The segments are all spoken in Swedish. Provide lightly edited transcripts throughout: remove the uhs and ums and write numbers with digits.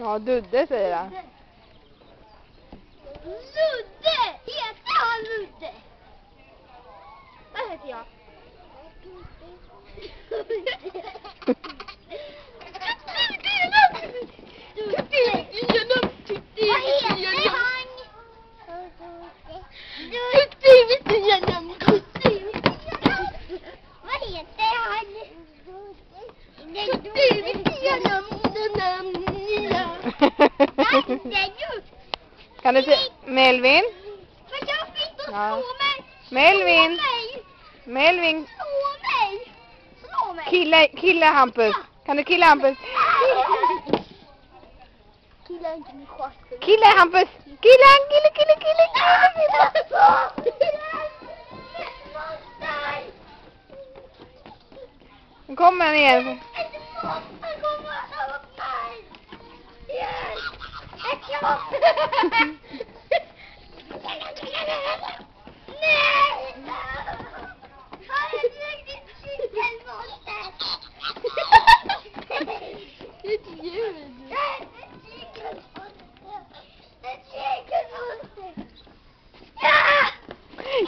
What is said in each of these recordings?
Ja, Dudde säger han. Ludde! Heter han Ludde? Vad heter jag? Kan du säga Melvin? Ja. Melvin. Melvin. Kille Hampus. Kan du killa Hampus? Kille Hampus. Kille. Nu kommer han igen.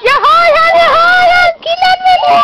Jag har han! Killen med det!